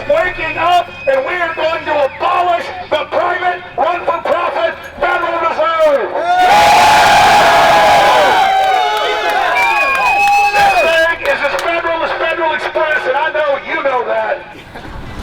is waking up, and we are going to abolish the private, run-for-profit Federal Reserve. This thing is as federal as Federal Express, and I know you know that.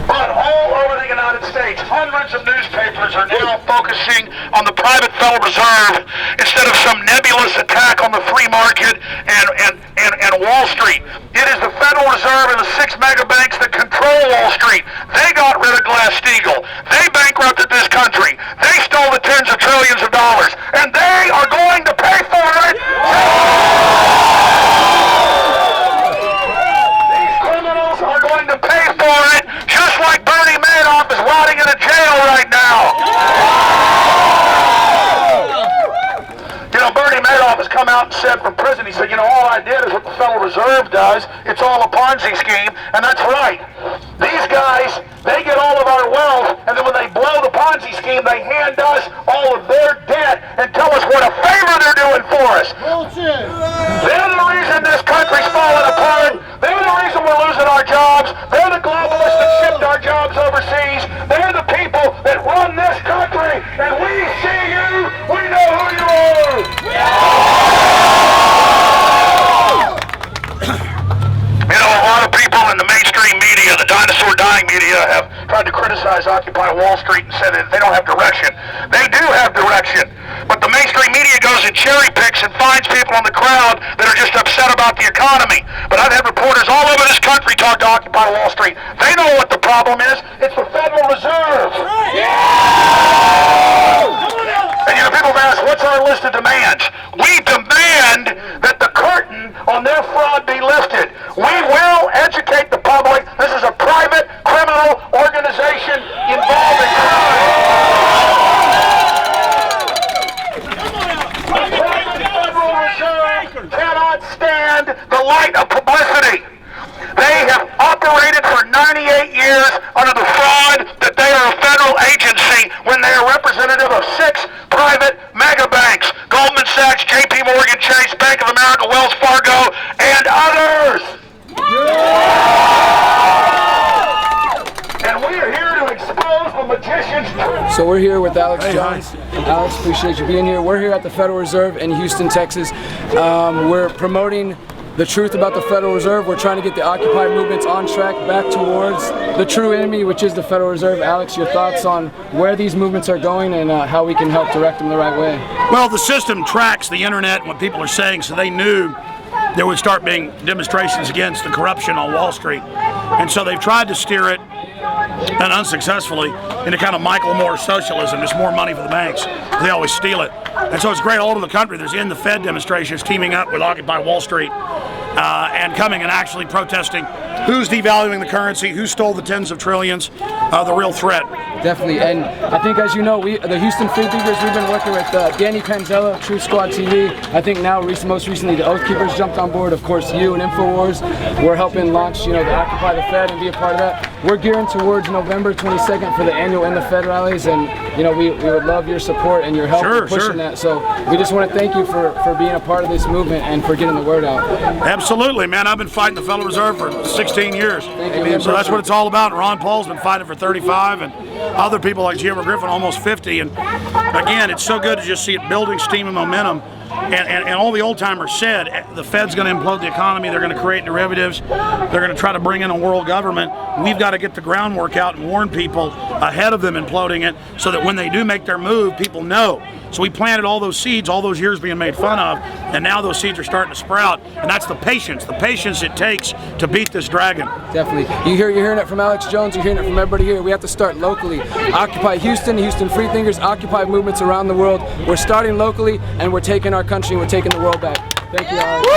But all over the United States, hundreds of newspapers are now focusing on the private Federal Reserve instead of some nebulous attack on the free market and Wall Street. It is the Federal Reserve and the 6 mega banks that control Wall Street. They got rid of Glass-Steagall. They bankrupted this country. They stole the tens of trillions of dollars, and they are going to pay for it. These criminals are going to pay for it, just like Bernie Madoff is rotting in a jail right now. You know, Bernie Madoff has come out and said from prison, he said, you know, all I did is what the Federal Reserve does. It's all a Ponzi scheme, and that's right. These guys, they get all of our wealth, and then when they blow the Ponzi scheme, they hand us all of their debt and tell us what a favor they're doing for us. Bullshit. They're the reason this country's falling apart. They're the reason we're losing our jobs. They're the globalists that shipped our jobs overseas. They're the people that run this country, and we see you. We know who you are. You know, a lot of people in the mainstream media, the dinosaur dying media, have tried to criticize Occupy Wall Street and said that they don't have direction. They do have direction, but the mainstream media goes and cherry picks and finds people in the crowd that are just upset about the economy. But I've had reporters all over this country talk to Occupy Wall Street. They know what the problem is. It's the Federal Reserve. And you know, people have asked, what's our list of demands? We demand that the curtain on their fraud be lifted. We will educate the public. This is a private criminal organization involved in crime. The private Federal Reserve cannot stand the light of publicity. They have operated for 98 years under the fraud that they are a federal agency when they are representative of 6 private mega banks: Goldman Sachs, JP Morgan Chase, Bank of America, Wells Fargo, and others. And we are here to expose the magician's truth. So we're here with Alex Jones. Alex, appreciate you being here. We're here at the Federal Reserve in Houston, Texas. We're promoting the truth about the Federal Reserve. We're trying to get the Occupy movements on track back towards the true enemy, which is the Federal Reserve. Alex, your thoughts on where these movements are going and how we can help direct them the right way? Well, the system tracks the internet and what people are saying, so they knew there would start being demonstrations against the corruption on Wall Street. And so they've tried to steer it, and unsuccessfully, into kind of Michael Moore socialism, just more money for the banks. They always steal it. And so it's great all over the country. There's In the Fed demonstrations teaming up with Occupy Wall Street and coming and actually protesting who's devaluing the currency, who stole the tens of trillions, the real threat. Definitely, and I think, as you know, the Houston Freethinkers, we've been working with Danny Panzella, Truth Squad TV. I think now, most recently, the Oath Keepers jumped on board. Of course, you and InfoWars. We're helping launch, the Occupy the Fed and be a part of that. We're gearing towards November 22nd for the annual In the Fed rallies, and we would love your support and your help in pushing that. So we just want to thank you for being a part of this movement and for getting the word out. Absolutely, man. I've been fighting the Federal Reserve for 16 years. Thank you, man. So that's what it's all about. Ron Paul's been fighting for 35, and other people like Jim Griffin almost 50. And again, it's so good to just see it building steam and momentum. And all the old timers said the Fed's going to implode the economy. They're going to create derivatives. They're going to try to bring in a world government. We've got to get the groundwork out and warn people ahead of them imploding it, so that when they do make their move, people know. So we planted all those seeds, all those years being made fun of, and now those seeds are starting to sprout. And that's the patience it takes to beat this dragon. Definitely. You're hearing it from Alex Jones. You're hearing it from everybody here. We have to start locally. Occupy Houston, Houston Freethinkers, Occupy movements around the world. We're starting locally, and we're taking our country and we're taking the world back. Thank you, Alex.